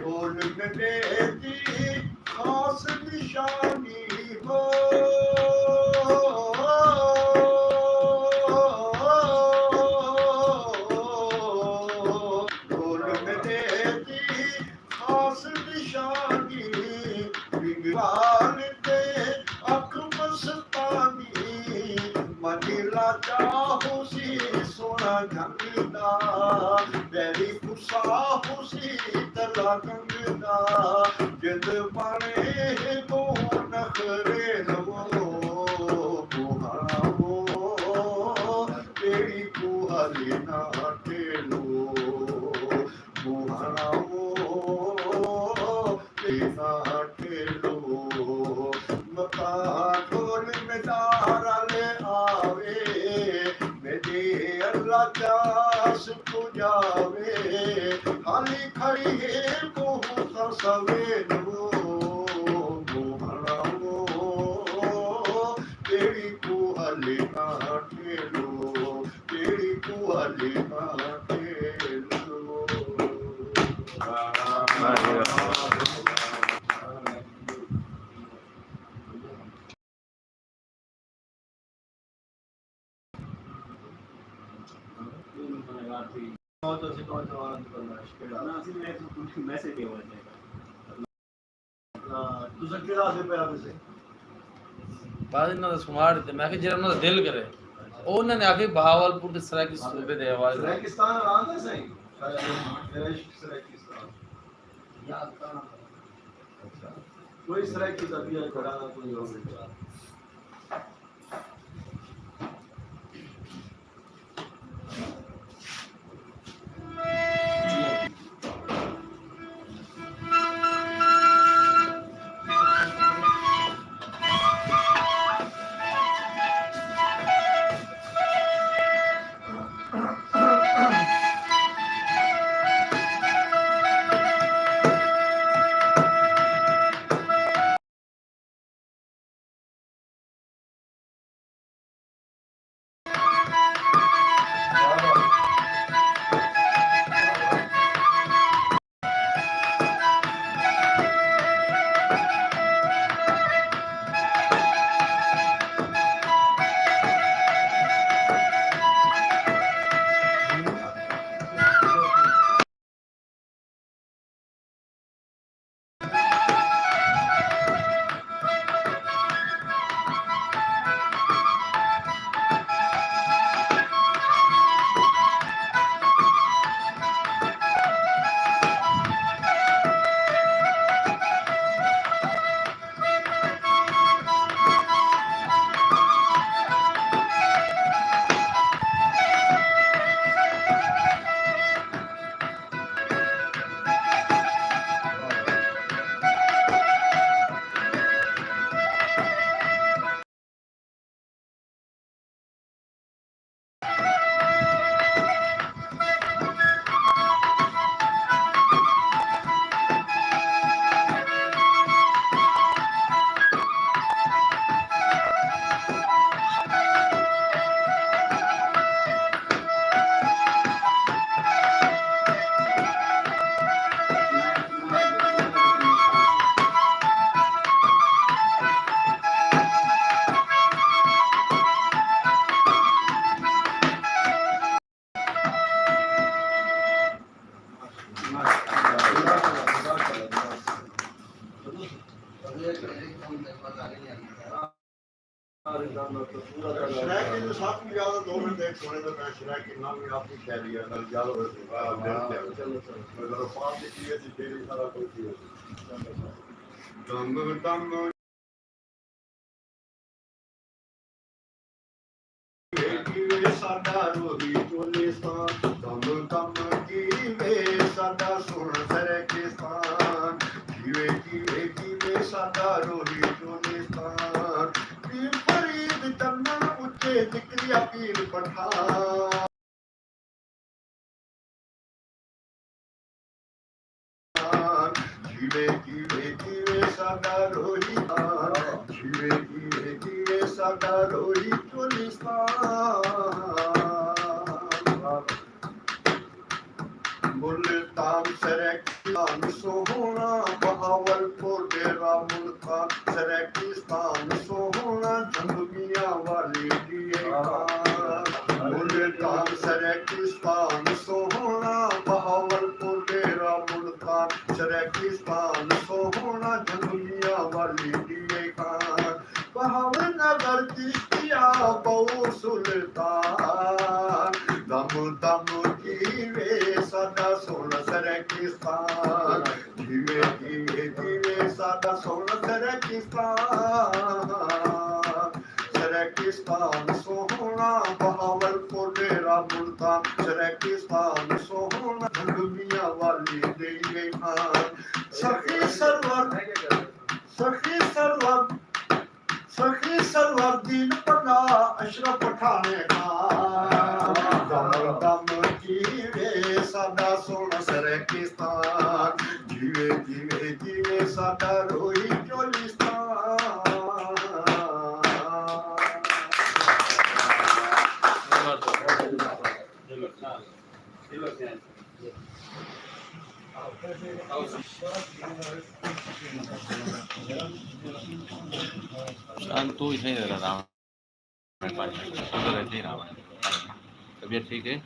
ढोल में दी खास निशानी हो ढोल में दी खास निशानी विवान दे अख मस्तानी मनीला चाहू सी सोना झंगदा बैरी गुस्सा हुसी तला गंगदा जिद पाने तो नखरे नवो बुहावो तेरी कुहली ना टेलो बुहावो तेना टेलो मका ढोल में तारा ले आवे मेरे अल्लाह जास को जावे हाली खड़ी है बहुत सवेर बुहावो तेरी कुहली ना टेलो तेरी कुहली ना टेलो ਬਾਅਦ ਇਹਨਾਂ ਦਾ ਸੁਮਾਰ ਦਿੱਤੇ ਮੈਂ ਕਿ ਜਿਹੜਾ ਉਹਨਾਂ ਦਾ ਦਿਲ ਕਰੇ ਉਹਨਾਂ ਨੇ ਆਖੇ ਬਹਾਵਲਪੁਰ ਦੇ ਸਰਾਇਕੀ ਸੂਬੇ ਦੇ ਆਵਾਜ਼ ਸਰਾਇਕਿਸਤਾਨ ਆਂਦਾ ਸਹੀ ਸਰਾਇਕਿਸਤਾਨ ਯਾਦ ਕਰਨਾ ਅੱਛਾ ਕੋਈ ਸਰਾਇਕੀ ਦਾ ਵੀ ਘਰਾਣਾ ਕੋਈ ਹੋ ਗਿਆ ਸਾਡਾ ਰੋਹੀ ਚੋਲਿਸਤਾਨ ਦਮ ਦਮ ਜੀਵੇ ਸਾਡਾ ਸੁਣ ਸਰਕਿਸਤਾਨ ਜੀਵੇ ਜੀਵੇ ਜੀਵੇ ਸਾਡਾ ਰੋਹੀ ਚੋਲਿਸਤਾਨ ਪੀਰ ਫਰੀਦ ਚੰਨਨ ਉੱਚੇ ਜ਼ਿਕਰਿਆ ਪੀਰ ਪਠਾਨ ਜੀਵੇ ਜੀਵੇ ਜੀਵੇ ਸਾਡਾ ਰੋਹੀ ਜੀਵੇ ਜੀਵੇ ਜੀਵੇ ਸਾਡਾ ਰੋਹੀ ਚੋਲਿਸਤਾਨ ਮੁਲਤਾਨ सराइकिस्तान सोहना बहावलपुर डेरा मुल्तान सराइकिस्तान सोहना जंगमिया वाली दिए खान मुल्तान सराइकिस्तान सोहना बहावलपुर डेरा मुल्तान सराइकिस्तान सोहना जंगमिया वाली दिए खान बहावलनगर चिश्तिया बहु सुल्तान दम दम जीवे सदा सोना सराइकिस्तान जीवे जीवे जीवे सदा सोना सराइकिस्तान सराइकिस्तान सोहना बहावलपुर डेरा मुल्तान सराइकिस्तान सोहना जंगमिया वाली दिए खान सखी सरवर दीन पन्ना अशरफ पठानेखान दम दम जीवे सदा सोना सराइकिस्तान जीवे जीवे जीवे सदा रोही चोलिस्तान तू इसे दे रहा हूँ तबीयत ठीक है